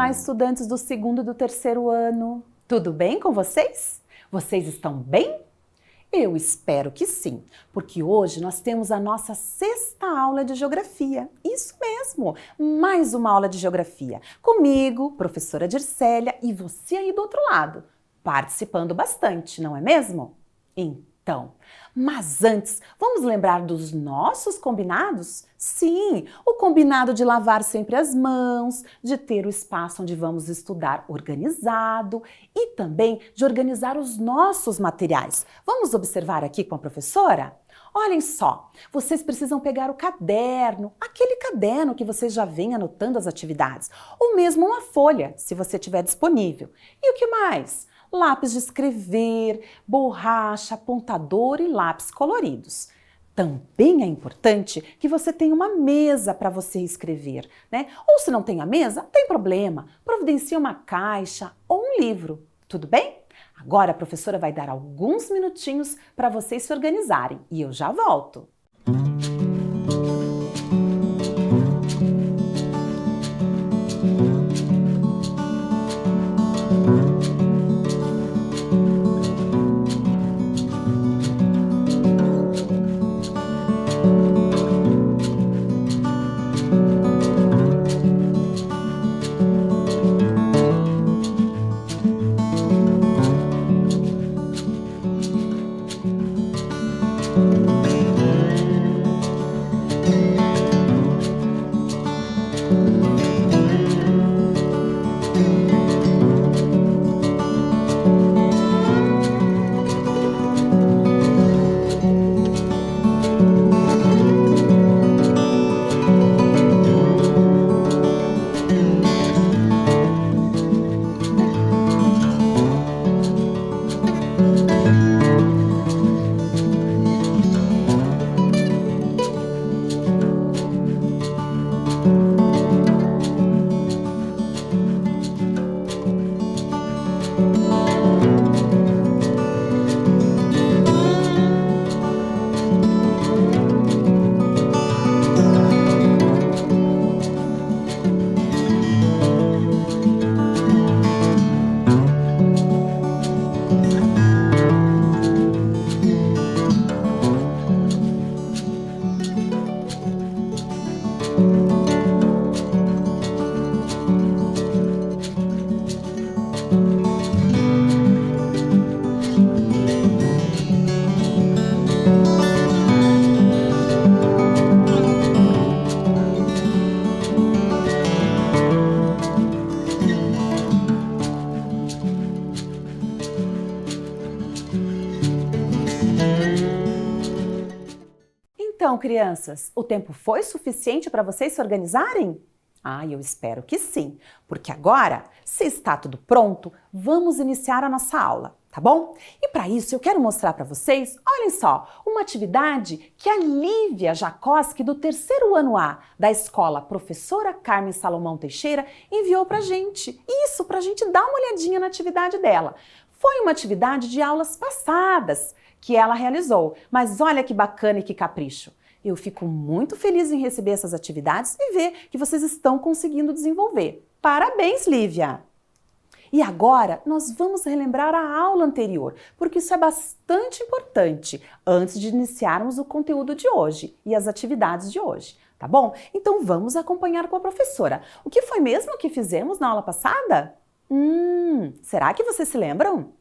Olá, estudantes do segundo e do terceiro ano. Tudo bem com vocês? Vocês estão bem? Eu espero que sim, porque hoje nós temos a nossa sexta aula de geografia. Isso mesmo, mais uma aula de geografia. Comigo, professora Dircélia, e você aí do outro lado, participando bastante, não é mesmo? Então, mas antes, vamos lembrar dos nossos combinados? Sim, o combinado de lavar sempre as mãos, de ter o espaço onde vamos estudar organizado e também de organizar os nossos materiais. Vamos observar aqui com a professora? Olhem só, vocês precisam pegar o caderno, aquele caderno que vocês já vêm anotando as atividades, ou mesmo uma folha, se você tiver disponível. E o que mais? Lápis de escrever, borracha, apontador e lápis coloridos. Também é importante que você tenha uma mesa para você escrever, né? Ou se não tem a mesa, não tem problema, providencie uma caixa ou um livro, tudo bem? Agora a professora vai dar alguns minutinhos para vocês se organizarem e eu já volto. Então, crianças, o tempo foi suficiente para vocês se organizarem? Eu espero que sim, porque agora, se está tudo pronto, vamos iniciar a nossa aula, tá bom? E para isso eu quero mostrar para vocês, olhem só, uma atividade que a Lívia Jacoski, do terceiro ano A, da escola Professora Carmen Salomão Teixeira, enviou para a gente. Isso, para a gente dar uma olhadinha na atividade dela. Foi uma atividade de aulas passadas que ela realizou, mas olha que bacana e que capricho. Eu fico muito feliz em receber essas atividades e ver que vocês estão conseguindo desenvolver. Parabéns, Lívia! E agora nós vamos relembrar a aula anterior, porque isso é bastante importante antes de iniciarmos o conteúdo de hoje e as atividades de hoje, tá bom? Então vamos acompanhar com a professora. O que foi mesmo que fizemos na aula passada? Será que vocês se lembram?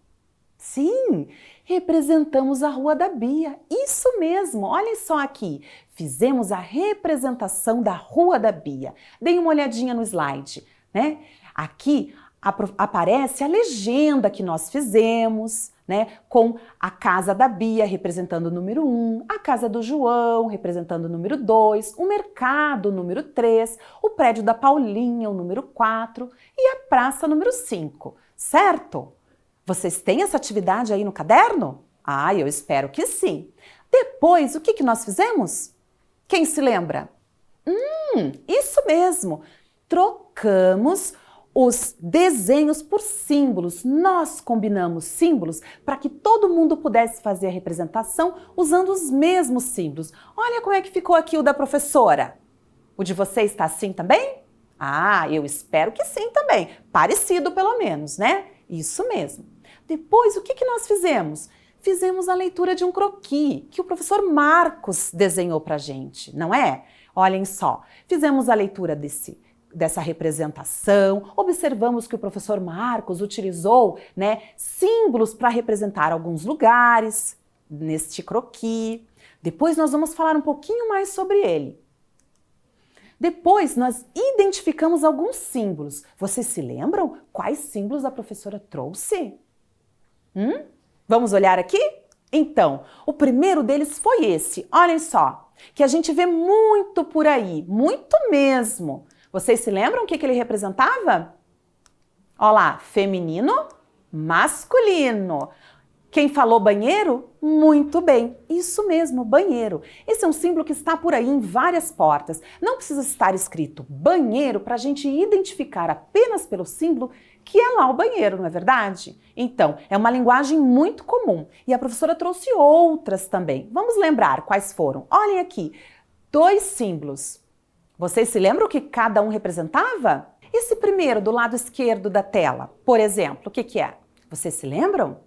Sim, representamos a Rua da Bia, isso mesmo, olhem só aqui, fizemos a representação da Rua da Bia. Deem uma olhadinha no slide, né? Aqui aparece a legenda que nós fizemos, né? Com a casa da Bia representando o número 1, a casa do João representando o número 2, o mercado, o número 3, o prédio da Paulinha, o número 4 e a praça, número 5, certo? Vocês têm essa atividade aí no caderno? Eu espero que sim. Depois, o que nós fizemos? Quem se lembra? Isso mesmo! Trocamos os desenhos por símbolos. Nós combinamos símbolos para que todo mundo pudesse fazer a representação usando os mesmos símbolos. Olha como é que ficou aqui o da professora. O de vocês está assim também? Ah, eu espero que sim também. Parecido pelo menos, né? Isso mesmo. Depois, o que nós fizemos? Fizemos a leitura de um croquis que o professor Marcos desenhou pra gente, não é? Olhem só, fizemos a leitura dessa representação, observamos que o professor Marcos utilizou, né, símbolos para representar alguns lugares neste croquis. Depois nós vamos falar um pouquinho mais sobre ele. Depois nós identificamos alguns símbolos. Vocês se lembram quais símbolos a professora trouxe? Vamos olhar aqui? Então, o primeiro deles foi esse, olhem só, que a gente vê muito por aí, muito mesmo. Vocês se lembram o que ele representava? Olha lá, feminino, masculino. Quem falou banheiro? Muito bem, isso mesmo, banheiro. Esse é um símbolo que está por aí em várias portas. Não precisa estar escrito banheiro para a gente identificar apenas pelo símbolo que é lá o banheiro, não é verdade? Então, é uma linguagem muito comum e a professora trouxe outras também. Vamos lembrar quais foram. Olhem aqui, 2 símbolos. Vocês se lembram o que cada um representava? Esse primeiro do lado esquerdo da tela, por exemplo, o que é? Vocês se lembram?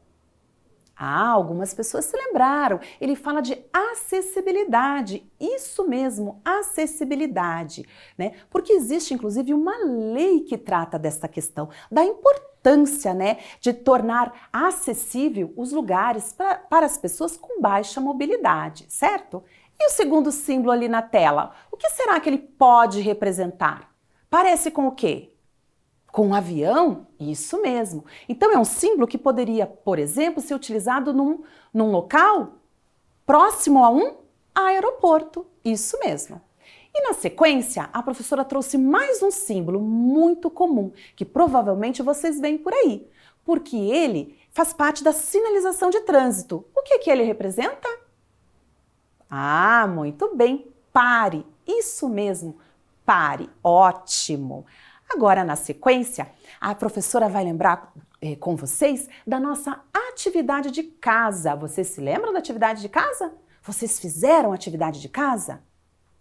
Ah, algumas pessoas se lembraram. Ele fala de acessibilidade. Isso mesmo, acessibilidade, né? Porque existe, inclusive, uma lei que trata dessa questão, da importância, né, de tornar acessível os lugares para as pessoas com baixa mobilidade, certo? E o segundo símbolo ali na tela, o que será que ele pode representar? Parece com o quê? Com um avião? Isso mesmo. Então é um símbolo que poderia, por exemplo, ser utilizado num local próximo a um aeroporto. Isso mesmo. E na sequência, a professora trouxe mais um símbolo muito comum, que provavelmente vocês veem por aí, porque ele faz parte da sinalização de trânsito. O que ele representa? Ah, muito bem, pare. Isso mesmo, pare. Ótimo. Agora, na sequência, a professora vai lembrar com vocês da nossa atividade de casa. Vocês se lembram da atividade de casa? Vocês fizeram atividade de casa?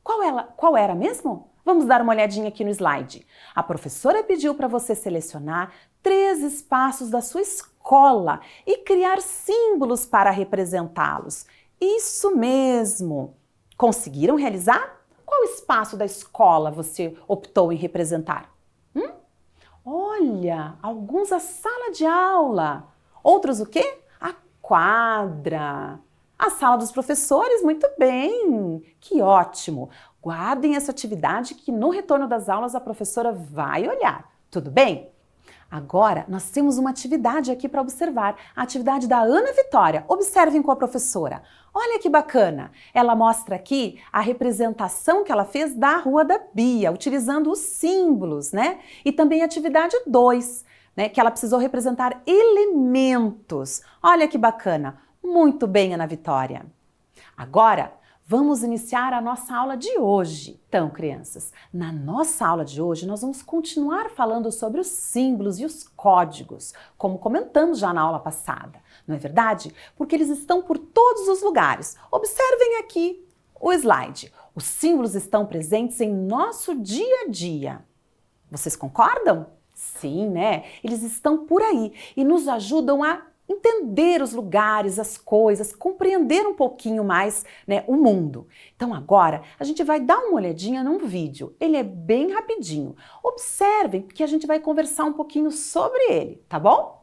Qual era mesmo? Vamos dar uma olhadinha aqui no slide. A professora pediu para você selecionar 3 espaços da sua escola e criar símbolos para representá-los. Isso mesmo! Conseguiram realizar? Qual espaço da escola você optou em representar? Olha, alguns a sala de aula, outros o quê? A quadra, a sala dos professores, muito bem, que ótimo. Guardem essa atividade que no retorno das aulas a professora vai olhar, tudo bem? Agora, nós temos uma atividade aqui para observar, a atividade da Ana Vitória. Observem com a professora. Olha que bacana! Ela mostra aqui a representação que ela fez da Rua da Bia, utilizando os símbolos, né? E também a atividade 2, né? Que ela precisou representar elementos. Olha que bacana! Muito bem, Ana Vitória! Agora, vamos iniciar a nossa aula de hoje. Então, crianças, na nossa aula de hoje nós vamos continuar falando sobre os símbolos e os códigos, como comentamos já na aula passada, não é verdade? Porque eles estão por todos os lugares. Observem aqui o slide. Os símbolos estão presentes em nosso dia a dia. Vocês concordam? Sim, né? Eles estão por aí e nos ajudam a entender os lugares, as coisas, compreender um pouquinho mais, né, o mundo. Então agora a gente vai dar uma olhadinha num vídeo. Ele é bem rapidinho. Observem que a gente vai conversar um pouquinho sobre ele, tá bom?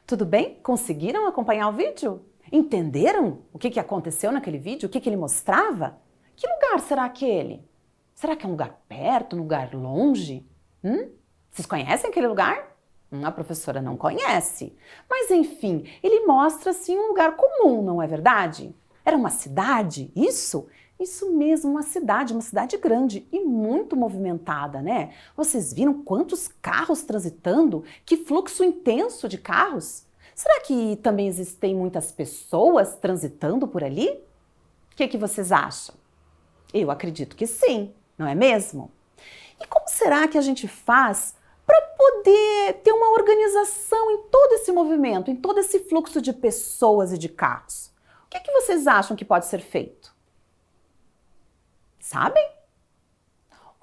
Tudo bem? Conseguiram acompanhar o vídeo? Entenderam o que aconteceu naquele vídeo? O que ele mostrava? Que lugar será aquele? Será que é um lugar perto, um lugar longe? Vocês conhecem aquele lugar? A professora não conhece. Mas enfim, ele mostra assim um lugar comum, não é verdade? Era uma cidade? Isso? Isso mesmo, uma cidade grande e muito movimentada, né? Vocês viram quantos carros transitando? Que fluxo intenso de carros? Será que também existem muitas pessoas transitando por ali? O que vocês acham? Eu acredito que sim, não é mesmo? E como será que a gente faz para poder ter uma organização em todo esse movimento, em todo esse fluxo de pessoas e de carros? O que vocês acham que pode ser feito? Sabem?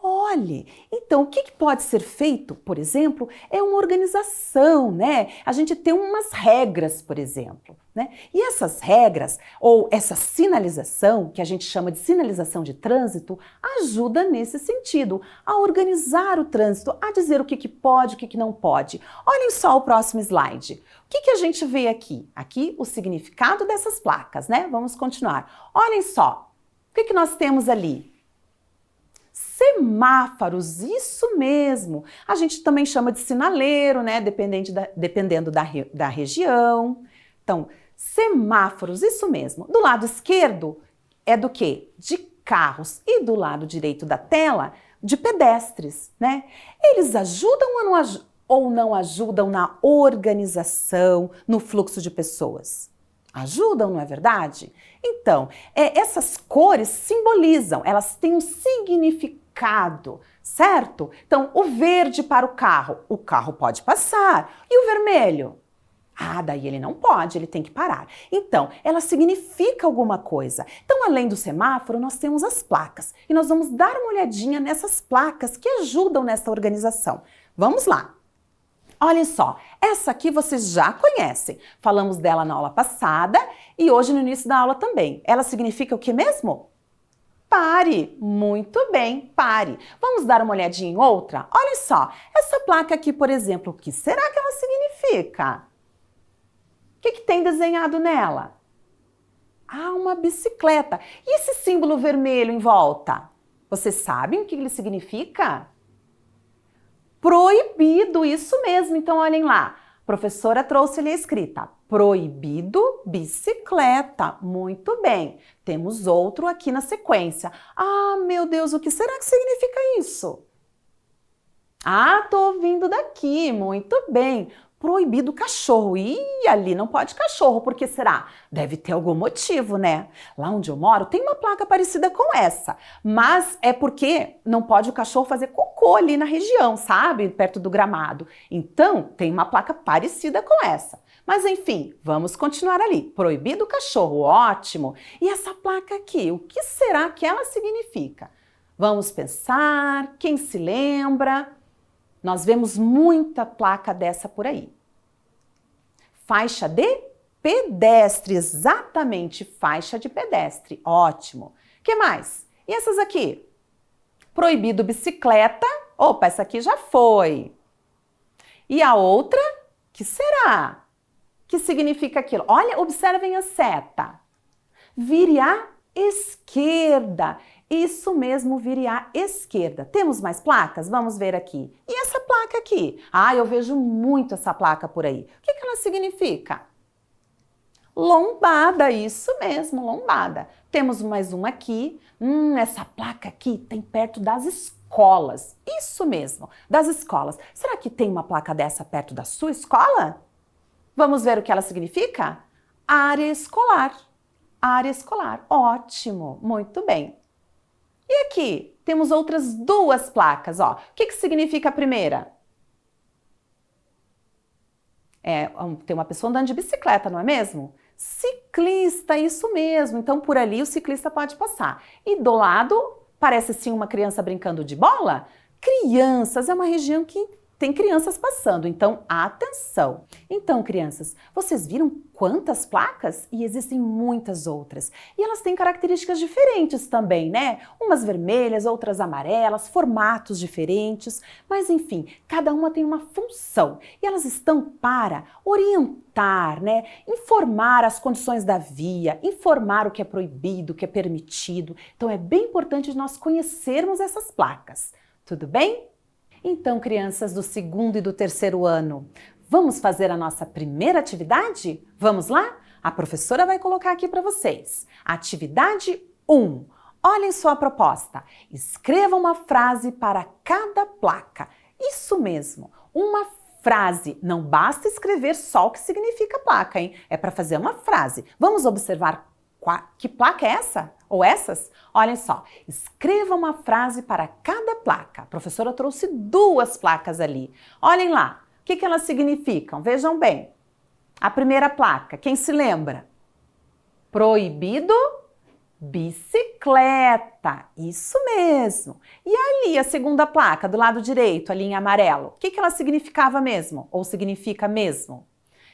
Olhe, então o que pode ser feito, por exemplo, é uma organização, né? A gente tem umas regras, por exemplo, né? E essas regras, ou essa sinalização, que a gente chama de sinalização de trânsito, ajuda nesse sentido, a organizar o trânsito, a dizer o que pode, o que não pode. Olhem só o próximo slide. O que a gente vê aqui? Aqui o significado dessas placas, né? Vamos continuar. Olhem só, o que nós temos ali? Semáforos, isso mesmo. A gente também chama de sinaleiro, né? Dependendo da região. Então, semáforos, isso mesmo. Do lado esquerdo é do quê? De carros. E do lado direito da tela, de pedestres, né? Eles ajudam ou não ajudam na organização, no fluxo de pessoas? Ajudam, não é verdade? Então, essas cores simbolizam, elas têm um significado, certo? Então, o verde para o carro pode passar. E o vermelho? Ah, daí ele não pode, ele tem que parar. Então, ela significa alguma coisa. Então, além do semáforo, nós temos as placas. E nós vamos dar uma olhadinha nessas placas que ajudam nessa organização. Vamos lá. Olhem só, essa aqui vocês já conhecem. Falamos dela na aula passada e hoje no início da aula também. Ela significa o que mesmo? Pare. Muito bem, pare. Vamos dar uma olhadinha em outra? Olhem só, essa placa aqui, por exemplo, o que será que ela significa? O que tem desenhado nela? Ah, uma bicicleta. E esse símbolo vermelho em volta? Vocês sabem o que ele significa? Proibido, isso mesmo. Então, olhem lá. A professora trouxe-lhe a escrita. Proibido bicicleta. Muito bem. Temos outro aqui na sequência. Ah, meu Deus, o que será que significa isso? Ah, tô ouvindo daqui. Muito bem. Proibido cachorro. Ih, ali não pode cachorro, por que será? Deve ter algum motivo, né? Lá onde eu moro tem uma placa parecida com essa, mas é porque não pode o cachorro fazer cocô ali na região, sabe? Perto do gramado. Então, tem uma placa parecida com essa. Mas enfim, vamos continuar ali. Proibido cachorro, ótimo. E essa placa aqui, o que será que ela significa? Vamos pensar, quem se lembra? Nós vemos muita placa dessa por aí. Faixa de pedestre, exatamente, faixa de pedestre, ótimo. O que mais? E essas aqui? Proibido bicicleta, opa, essa aqui já foi. E a outra, que será? Que significa aquilo? Olha, observem a seta. Vire à esquerda. Isso mesmo, vire à esquerda. Temos mais placas? Vamos ver aqui. E essa placa aqui? Ah, eu vejo muito essa placa por aí. O que ela significa? Lombada, isso mesmo, lombada. Temos mais uma aqui. Essa placa aqui tem perto das escolas. Isso mesmo, das escolas. Será que tem uma placa dessa perto da sua escola? Vamos ver o que ela significa? Área escolar. Área escolar, ótimo, muito bem. E aqui, temos outras duas placas, ó. O que significa a primeira? Tem uma pessoa andando de bicicleta, não é mesmo? Ciclista, isso mesmo. Então, por ali o ciclista pode passar. E do lado, parece sim uma criança brincando de bola? Crianças, é uma região que tem crianças passando, então atenção! Então, crianças, vocês viram quantas placas? E existem muitas outras. E elas têm características diferentes também, né? Umas vermelhas, outras amarelas, formatos diferentes. Mas, enfim, cada uma tem uma função. E elas estão para orientar, né? Informar as condições da via, informar o que é proibido, o que é permitido. Então, é bem importante nós conhecermos essas placas. Tudo bem? Então, crianças do 2º e do 3º ano, vamos fazer a nossa primeira atividade? Vamos lá? A professora vai colocar aqui para vocês. Atividade 1. Olhem só a proposta. Escreva uma frase para cada placa. Isso mesmo, uma frase. Não basta escrever só o que significa placa, hein? É para fazer uma frase. Vamos observar que placa é essa? Ou essas? Olhem só, escreva uma frase para cada placa. A professora trouxe 2 placas ali. Olhem lá, o que elas significam? Vejam bem. A primeira placa, quem se lembra? Proibido bicicleta. Isso mesmo. E ali a segunda placa, do lado direito, ali em amarelo, o que ela significava mesmo? Ou significa mesmo?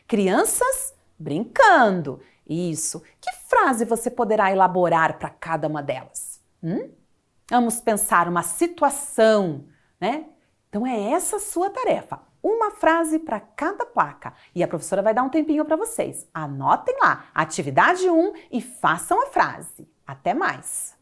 Crianças brincando. Isso. Que frase você poderá elaborar para cada uma delas? Vamos pensar uma situação, né? Então é essa a sua tarefa. Uma frase para cada placa. E a professora vai dar um tempinho para vocês. Anotem lá, atividade 1 e façam a frase. Até mais!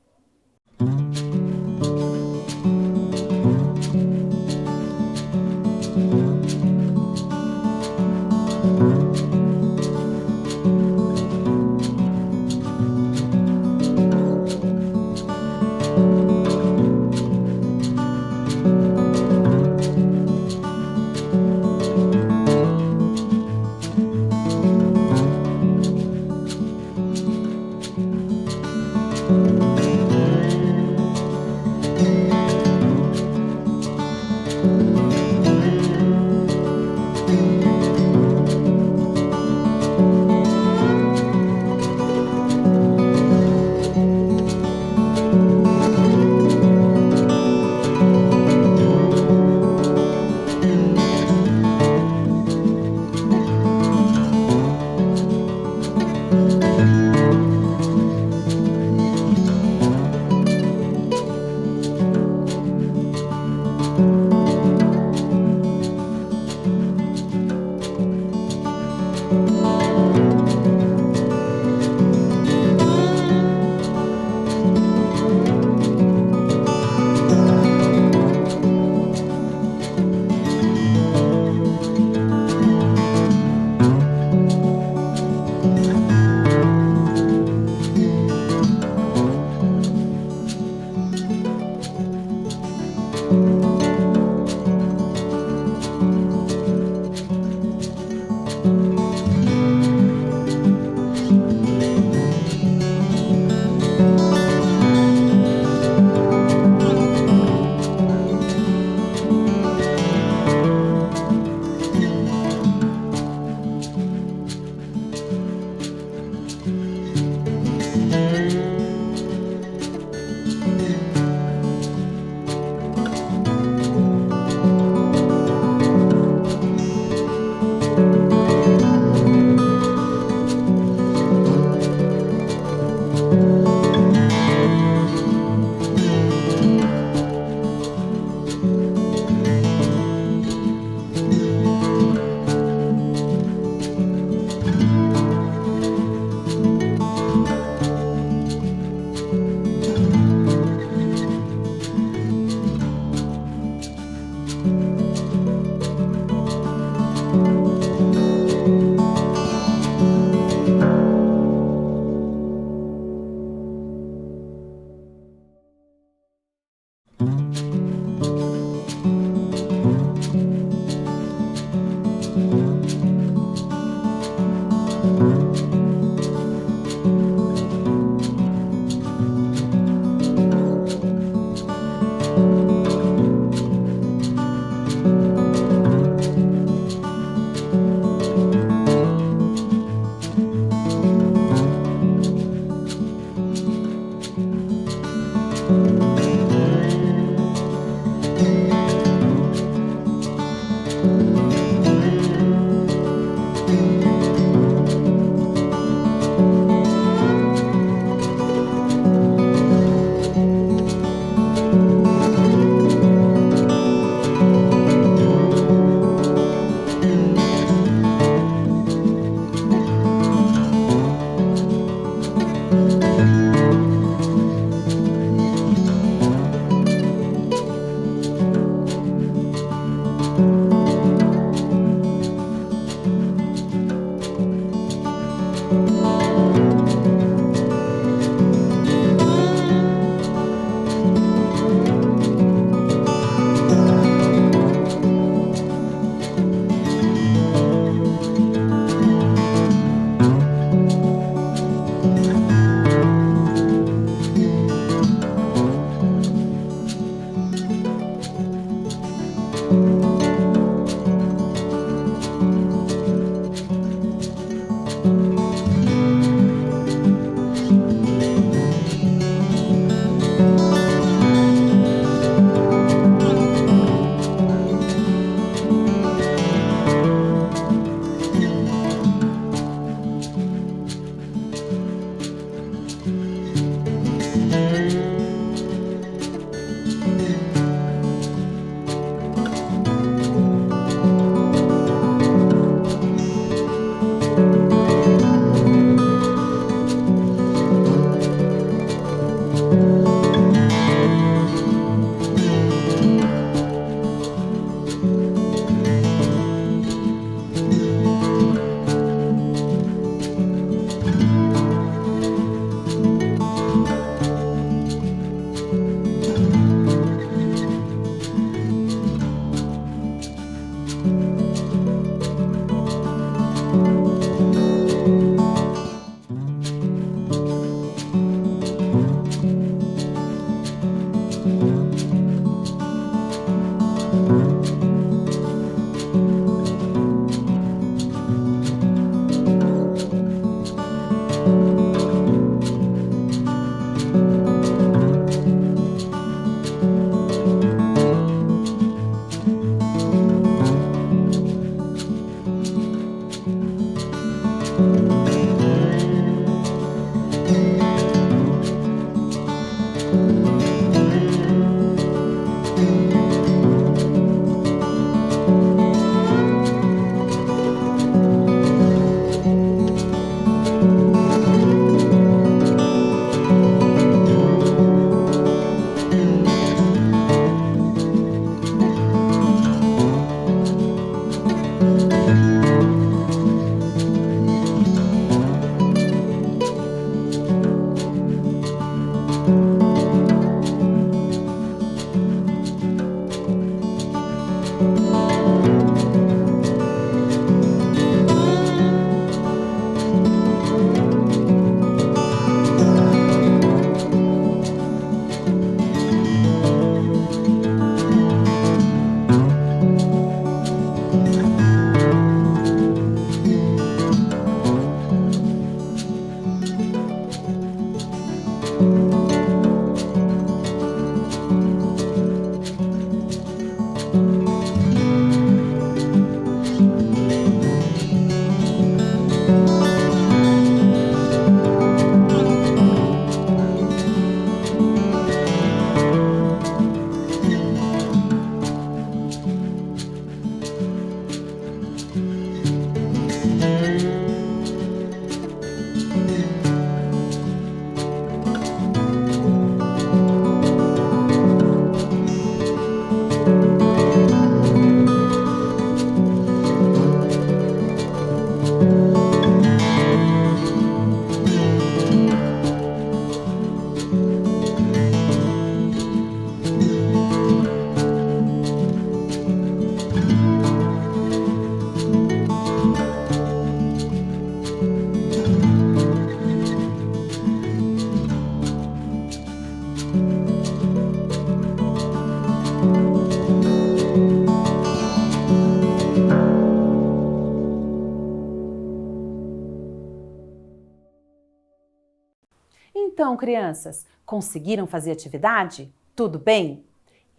Então, crianças, conseguiram fazer atividade? Tudo bem?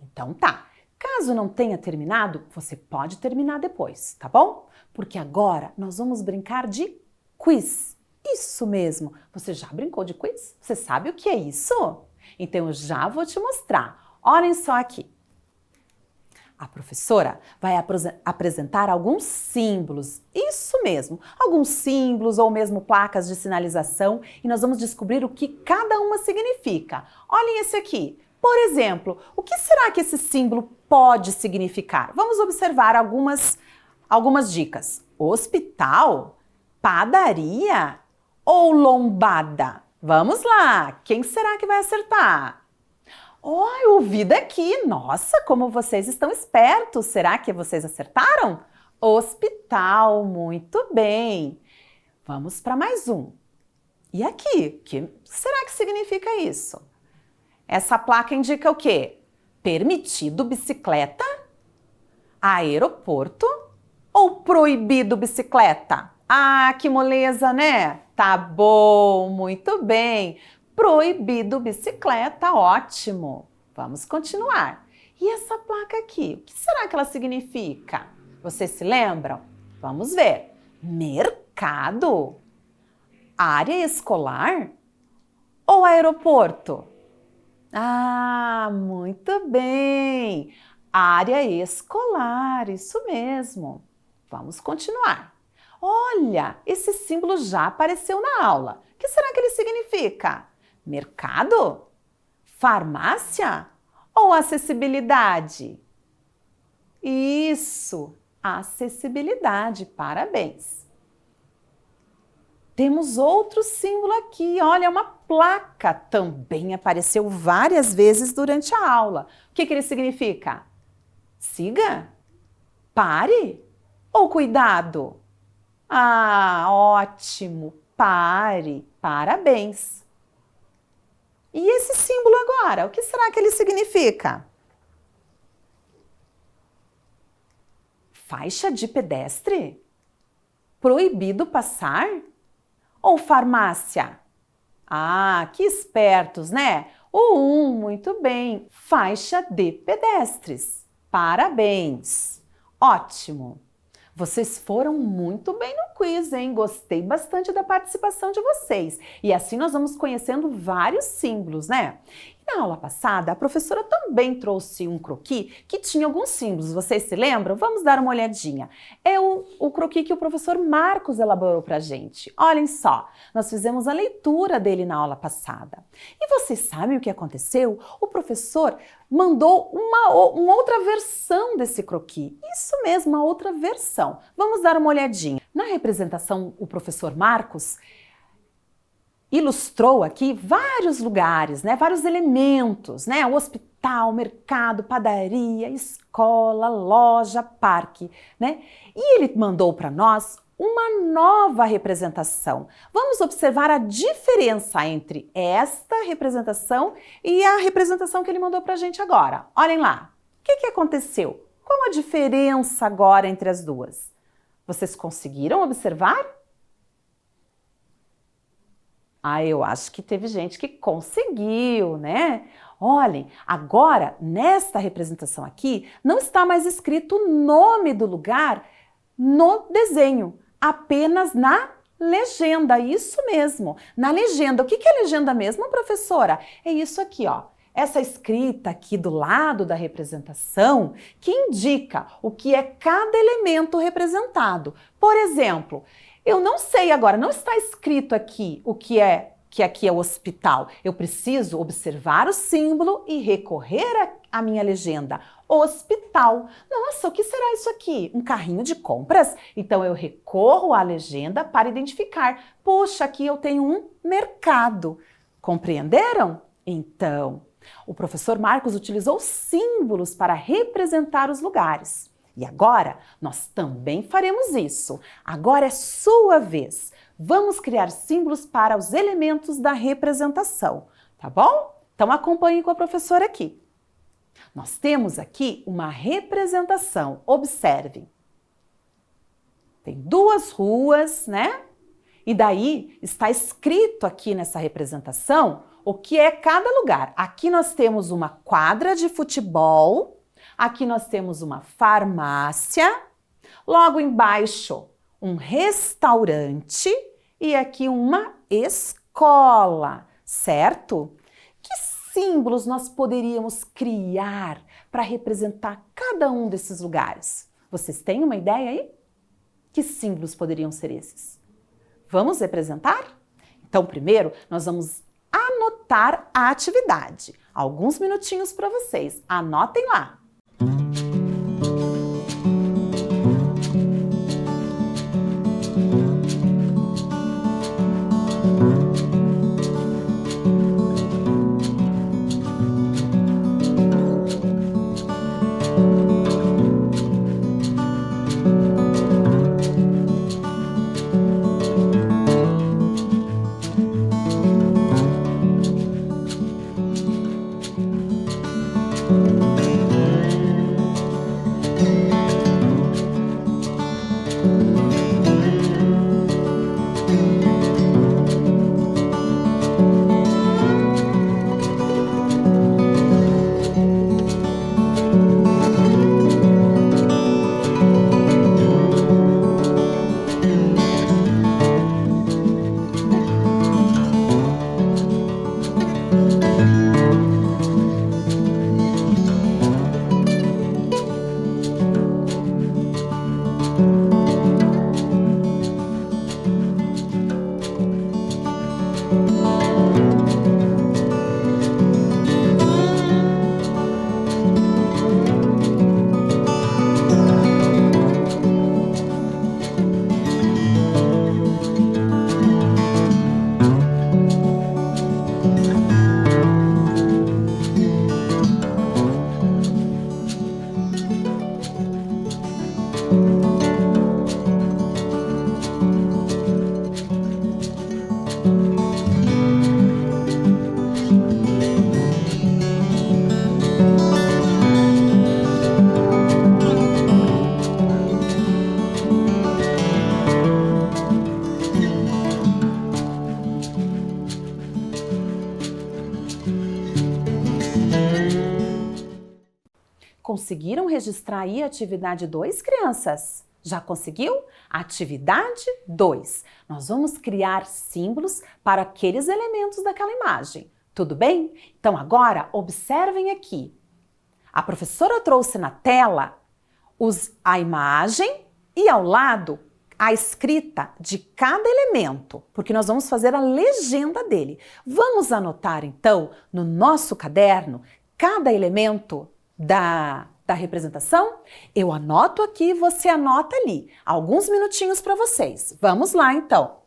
Então tá. Caso não tenha terminado, você pode terminar depois, tá bom? Porque agora nós vamos brincar de quiz. Isso mesmo. Você já brincou de quiz? Você sabe o que é isso? Então eu já vou te mostrar. Olhem só aqui. A professora vai apresentar alguns símbolos, isso mesmo, alguns símbolos ou mesmo placas de sinalização e nós vamos descobrir o que cada uma significa. Olhem esse aqui. Por exemplo, o que será que esse símbolo pode significar? Vamos observar algumas dicas. Hospital, padaria ou lombada? Vamos lá, quem será que vai acertar? Oh, eu ouvi daqui. Nossa, como vocês estão espertos. Será que vocês acertaram? Hospital, muito bem. Vamos para mais um. E aqui, o que será que significa isso? Essa placa indica o quê? Permitido bicicleta? Aeroporto? Ou proibido bicicleta? Ah, que moleza, né? Tá bom, muito bem. Proibido bicicleta, ótimo. Vamos continuar. E essa placa aqui, o que será que ela significa? Vocês se lembram? Vamos ver. Mercado? Área escolar? Ou aeroporto? Ah, muito bem. Área escolar, isso mesmo. Vamos continuar. Olha, esse símbolo já apareceu na aula. O que será que ele significa? Mercado? Farmácia? Ou acessibilidade? Isso, acessibilidade, parabéns. Temos outro símbolo aqui, olha, uma placa. Também apareceu várias vezes durante a aula. O que ele significa? Siga? Pare? Ou cuidado? Ah, ótimo, pare, parabéns. E esse símbolo agora, o que será que ele significa? Faixa de pedestre? Proibido passar? Ou farmácia? Ah, que espertos, né? O 1, muito bem. Faixa de pedestres. Parabéns. Ótimo. Vocês foram muito bem no quiz, hein? Gostei bastante da participação de vocês. E assim nós vamos conhecendo vários símbolos, né? Na aula passada, a professora também trouxe um croquis que tinha alguns símbolos. Vocês se lembram? Vamos dar uma olhadinha. É o croquis que o professor Marcos elaborou para a gente. Olhem só, nós fizemos a leitura dele na aula passada. E vocês sabem o que aconteceu? O professor mandou uma outra versão desse croquis. Isso mesmo, uma outra versão. Vamos dar uma olhadinha. Na representação, o professor Marcos ilustrou aqui vários lugares, né? Vários elementos, né? O hospital, mercado, padaria, escola, loja, parque, né? E ele mandou para nós uma nova representação. Vamos observar a diferença entre esta representação e a representação que ele mandou para a gente agora. Olhem lá. O que aconteceu? Qual a diferença agora entre as duas? Vocês conseguiram observar? Eu acho que teve gente que conseguiu, né? Olhem, agora, nesta representação aqui, não está mais escrito o nome do lugar no desenho, apenas na legenda, isso mesmo, na legenda. O que é legenda mesmo, professora? É isso aqui, ó. Essa escrita aqui do lado da representação que indica o que é cada elemento representado. Por exemplo, eu não sei agora, não está escrito aqui o que aqui é o hospital. Eu preciso observar o símbolo e recorrer à minha legenda. Hospital. Nossa, o que será isso aqui? Um carrinho de compras? Então eu recorro à legenda para identificar. Poxa, aqui eu tenho um mercado. Compreenderam? Então, o professor Marcos utilizou símbolos para representar os lugares. E agora, nós também faremos isso. Agora é sua vez. Vamos criar símbolos para os elementos da representação, tá bom? Então acompanhe com a professora aqui. Nós temos aqui uma representação, observem. Tem duas ruas, né? E daí está escrito aqui nessa representação o que é cada lugar. Aqui nós temos uma quadra de futebol. Aqui nós temos uma farmácia, logo embaixo um restaurante e aqui uma escola, certo? Que símbolos nós poderíamos criar para representar cada um desses lugares? Vocês têm uma ideia aí? Que símbolos poderiam ser esses? Vamos representar? Então, primeiro, nós vamos anotar a atividade. Alguns minutinhos para vocês. Anotem lá. Conseguiram registrar aí a atividade 2, crianças? Já conseguiu? Atividade 2. Nós vamos criar símbolos para aqueles elementos daquela imagem. Tudo bem? Então agora observem aqui. A professora trouxe na tela a imagem e ao lado a escrita de cada elemento, porque nós vamos fazer a legenda dele. Vamos anotar então no nosso caderno cada elemento da representação? Eu anoto aqui, você anota ali. Alguns minutinhos para vocês. Vamos lá então.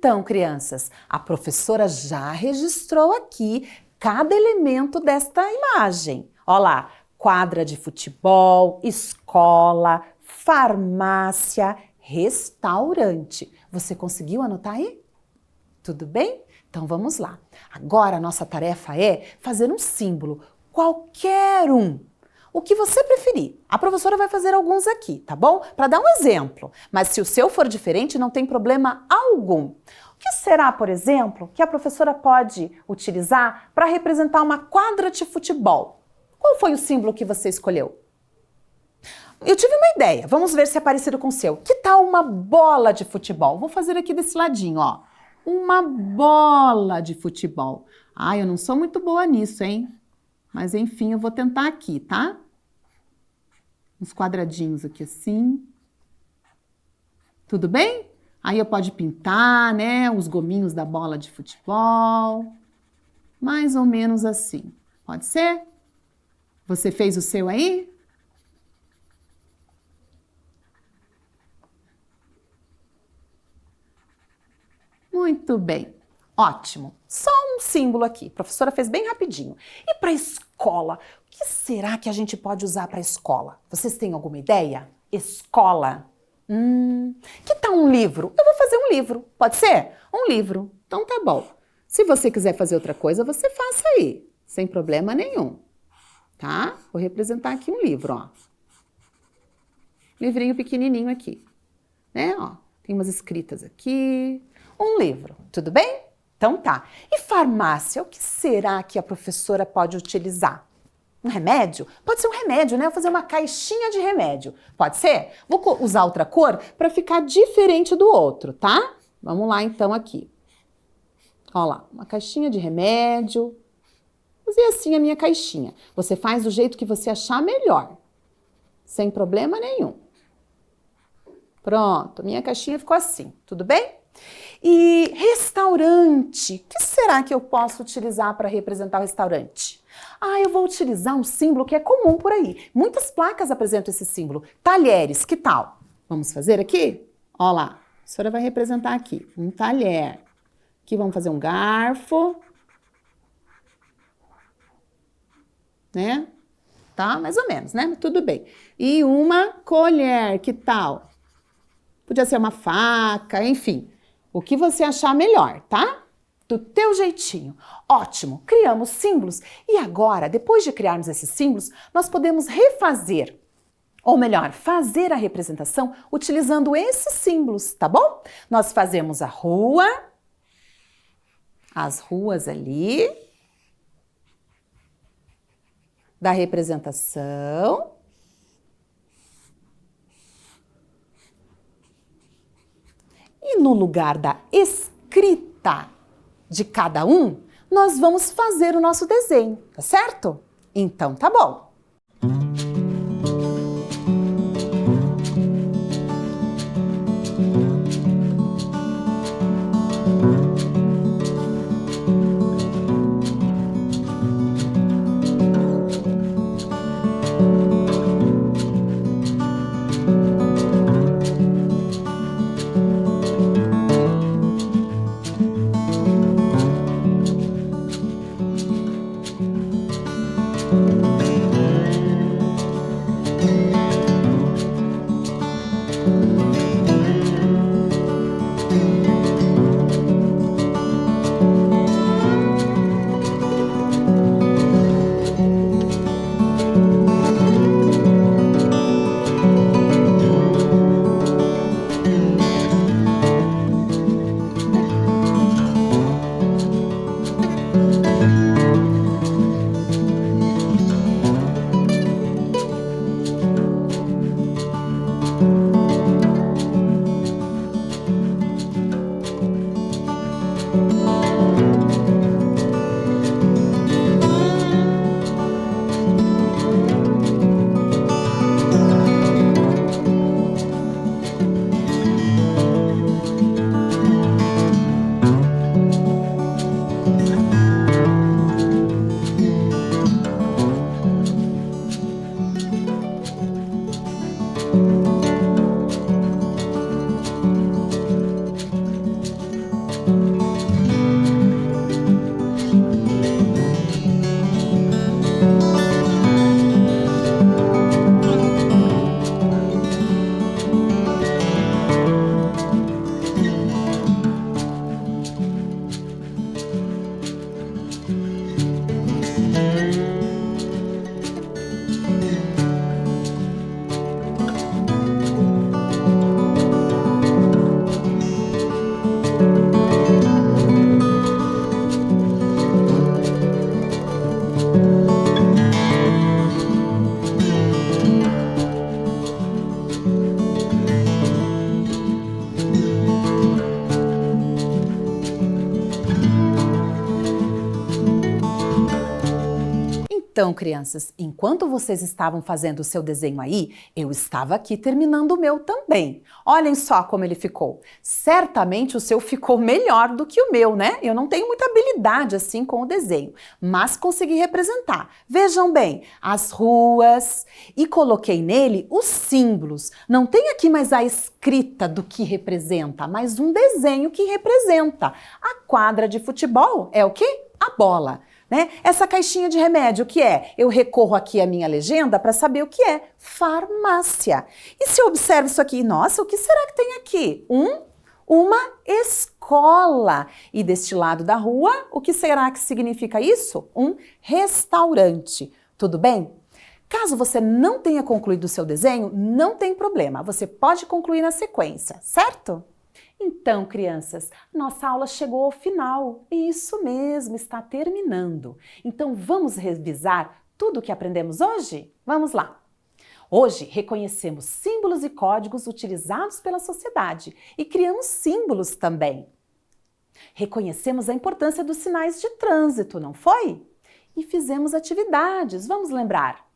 Então, crianças, a professora já registrou aqui cada elemento desta imagem. Olha lá, quadra de futebol, escola, farmácia, restaurante. Você conseguiu anotar aí? Tudo bem? Então vamos lá. Agora a nossa tarefa é fazer um símbolo, qualquer um. O que você preferir. A professora vai fazer alguns aqui, tá bom? Para dar um exemplo. Mas se o seu for diferente, não tem problema algum. O que será, por exemplo, que a professora pode utilizar para representar uma quadra de futebol? Qual foi o símbolo que você escolheu? Eu tive uma ideia. Vamos ver se é parecido com o seu. Que tal uma bola de futebol? Vou fazer aqui desse ladinho, ó. Uma bola de futebol. Ah, eu não sou muito boa nisso, hein? Mas enfim, eu vou tentar aqui, tá? Uns quadradinhos aqui assim. Tudo bem? Aí eu pode pintar, né? Os gominhos da bola de futebol. Mais ou menos assim. Pode ser? Você fez o seu aí? Muito bem. Ótimo. Só um símbolo aqui. A professora fez bem rapidinho. E para a escola? O que será que a gente pode usar para a escola? Vocês têm alguma ideia? Escola. Que tal um livro? Eu vou fazer um livro. Pode ser? Um livro. Então tá bom. Se você quiser fazer outra coisa, você faça aí. Sem problema nenhum. Tá? Vou representar aqui um livro, ó. Livrinho pequenininho aqui. Né? Ó, tem umas escritas aqui. Um livro. Tudo bem? Então tá. E farmácia, o que será que a professora pode utilizar? Um remédio? Pode ser um remédio, né? Vou fazer uma caixinha de remédio. Pode ser? Vou usar outra cor para ficar diferente do outro, tá? Vamos lá então aqui. Olha lá, uma caixinha de remédio. Vou fazer assim a minha caixinha. Você faz do jeito que você achar melhor. Sem problema nenhum. Pronto, minha caixinha ficou assim. Tudo bem? E restaurante, o que será que eu posso utilizar para representar o restaurante? Ah, eu vou utilizar um símbolo que é comum por aí. Muitas placas apresentam esse símbolo. Talheres, que tal? Vamos fazer aqui? Olha lá, a senhora vai representar aqui um talher. Aqui vamos fazer um garfo. Né? Tá? Mais ou menos, né? Tudo bem. E uma colher, que tal? Podia ser uma faca, enfim. O que você achar melhor, tá? Do teu jeitinho. Ótimo, criamos símbolos e agora, depois de criarmos esses símbolos, nós podemos refazer, ou melhor, fazer a representação utilizando esses símbolos, tá bom? Nós fazemos a rua, as ruas ali, da representação. E no lugar da escrita de cada um, nós vamos fazer o nosso desenho, tá certo? Então tá bom. Então, crianças, enquanto vocês estavam fazendo o seu desenho aí, eu estava aqui terminando o meu também. Olhem só como ele ficou. Certamente o seu ficou melhor do que o meu, né? Eu não tenho muita habilidade assim com o desenho, mas consegui representar. Vejam bem, as ruas e coloquei nele os símbolos. Não tem aqui mais a escrita do que representa, mas um desenho que representa. A quadra de futebol é o quê? A bola. Né? Essa caixinha de remédio, o que é? Eu recorro aqui à minha legenda para saber o que é. Farmácia. E se eu observo isso aqui, nossa, o que será que tem aqui? Uma escola. E deste lado da rua, o que será que significa isso? Um restaurante. Tudo bem? Caso você não tenha concluído o seu desenho, não tem problema. Você pode concluir na sequência, certo? Então, crianças, nossa aula chegou ao final. Isso mesmo, está terminando. Então, vamos revisar tudo o que aprendemos hoje? Vamos lá! Hoje, reconhecemos símbolos e códigos utilizados pela sociedade e criamos símbolos também. Reconhecemos a importância dos sinais de trânsito, não foi? E fizemos atividades, vamos lembrar.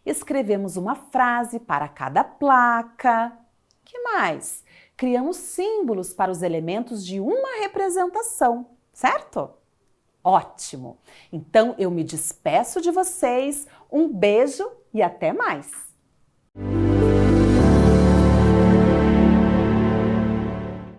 Escrevemos uma frase para cada placa. Que mais? Criamos símbolos para os elementos de uma representação, certo? Ótimo! Então eu me despeço de vocês, um beijo e até mais!